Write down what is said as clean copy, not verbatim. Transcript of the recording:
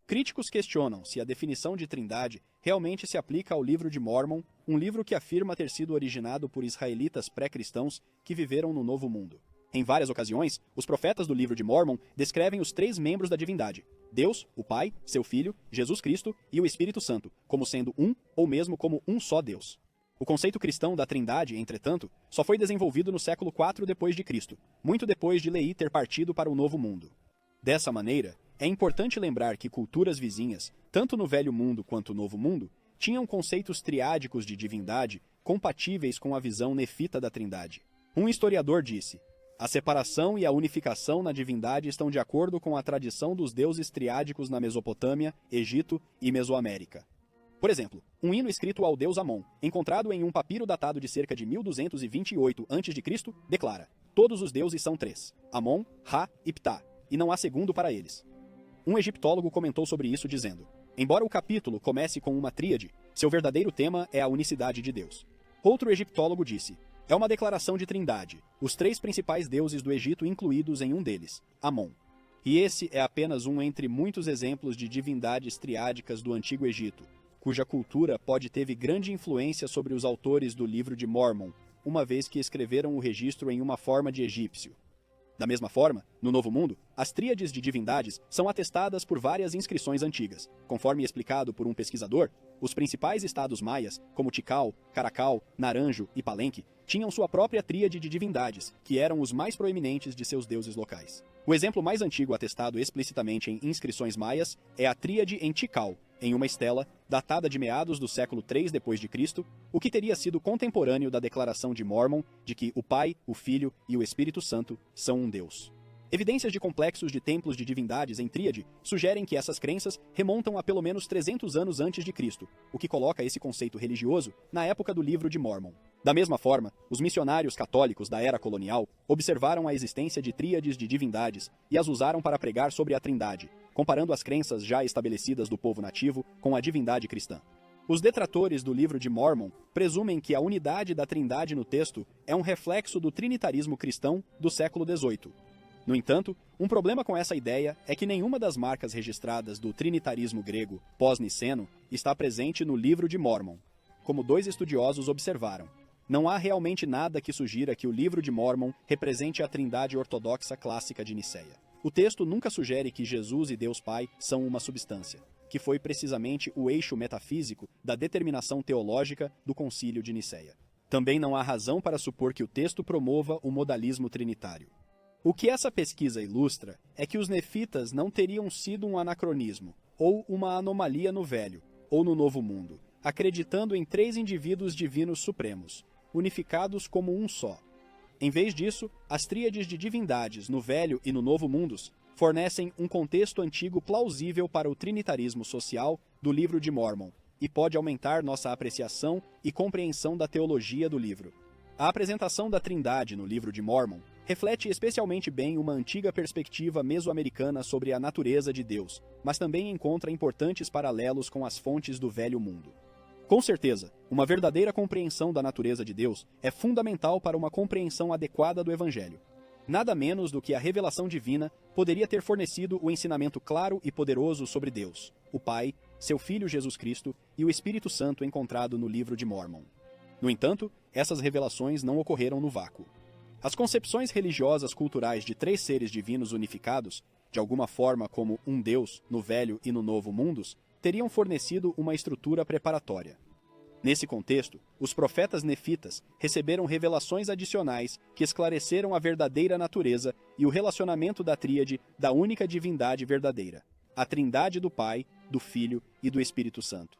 Críticos questionam se a definição de trindade realmente se aplica ao Livro de Mórmon, um livro que afirma ter sido originado por israelitas pré-cristãos que viveram no Novo Mundo. Em várias ocasiões, os profetas do Livro de Mórmon descrevem os três membros da divindade: Deus, o Pai, seu Filho, Jesus Cristo e o Espírito Santo, como sendo um ou mesmo como um só Deus. O conceito cristão da trindade, entretanto, só foi desenvolvido no século IV d.C., muito depois de Lehi ter partido para o Novo Mundo. Dessa maneira, é importante lembrar que culturas vizinhas, tanto no Velho Mundo quanto no Novo Mundo, tinham conceitos triádicos de divindade compatíveis com a visão nefita da trindade. Um historiador disse: a separação e a unificação na divindade estão de acordo com a tradição dos deuses triádicos na Mesopotâmia, Egito e Mesoamérica. Por exemplo, um hino escrito ao deus Amon, encontrado em um papiro datado de cerca de 1228 a.C., declara: todos os deuses são três: Amon, Ra e Ptah, e não há segundo para eles. Um egiptólogo comentou sobre isso dizendo: embora o capítulo comece com uma tríade, seu verdadeiro tema é a unicidade de Deus. Outro egiptólogo disse: é uma declaração de trindade, os três principais deuses do Egito incluídos em um deles, Amon. E esse é apenas um entre muitos exemplos de divindades triádicas do Antigo Egito, cuja cultura teve grande influência sobre os autores do Livro de Mórmon, uma vez que escreveram o registro em uma forma de egípcio. Da mesma forma, no Novo Mundo, as tríades de divindades são atestadas por várias inscrições antigas. Conforme explicado por um pesquisador, os principais estados maias, como Tikal, Caracal, Naranjo e Palenque, tinham sua própria tríade de divindades, que eram os mais proeminentes de seus deuses locais. O exemplo mais antigo atestado explicitamente em inscrições maias é a tríade em Tikal, em uma estela datada de meados do século III d.C., o que teria sido contemporâneo da declaração de Mórmon de que o Pai, o Filho e o Espírito Santo são um Deus. Evidências de complexos de templos de divindades em tríade sugerem que essas crenças remontam a pelo menos 300 anos antes de Cristo, o que coloca esse conceito religioso na época do Livro de Mórmon. Da mesma forma, os missionários católicos da era colonial observaram a existência de tríades de divindades e as usaram para pregar sobre a Trindade, comparando as crenças já estabelecidas do povo nativo com a divindade cristã. Os detratores do Livro de Mórmon presumem que a unidade da Trindade no texto é um reflexo do trinitarismo cristão do século XVIII. No entanto, um problema com essa ideia é que nenhuma das marcas registradas do trinitarismo grego pós-niceno está presente no Livro de Mórmon. Como dois estudiosos observaram, não há realmente nada que sugira que o Livro de Mórmon represente a Trindade ortodoxa clássica de Niceia. O texto nunca sugere que Jesus e Deus Pai são uma substância, que foi precisamente o eixo metafísico da determinação teológica do Concílio de Niceia. Também não há razão para supor que o texto promova o modalismo trinitário. O que essa pesquisa ilustra é que os nefitas não teriam sido um anacronismo, ou uma anomalia no Velho, ou no Novo Mundo, acreditando em três indivíduos divinos supremos, unificados como um só. Em vez disso, as tríades de divindades no Velho e no Novo Mundos fornecem um contexto antigo plausível para o trinitarismo social do Livro de Mórmon, e pode aumentar nossa apreciação e compreensão da teologia do livro. A apresentação da Trindade no Livro de Mórmon reflete especialmente bem uma antiga perspectiva mesoamericana sobre a natureza de Deus, mas também encontra importantes paralelos com as fontes do Velho Mundo. Com certeza, uma verdadeira compreensão da natureza de Deus é fundamental para uma compreensão adequada do Evangelho. Nada menos do que a revelação divina poderia ter fornecido o ensinamento claro e poderoso sobre Deus, o Pai, seu Filho Jesus Cristo e o Espírito Santo encontrado no Livro de Mórmon. No entanto, essas revelações não ocorreram no vácuo. As concepções religiosas culturais de três seres divinos unificados, de alguma forma como um Deus no Velho e no Novo Mundos, teriam fornecido uma estrutura preparatória. Nesse contexto, os profetas nefitas receberam revelações adicionais que esclareceram a verdadeira natureza e o relacionamento da tríade da única divindade verdadeira, a Trindade do Pai, do Filho e do Espírito Santo.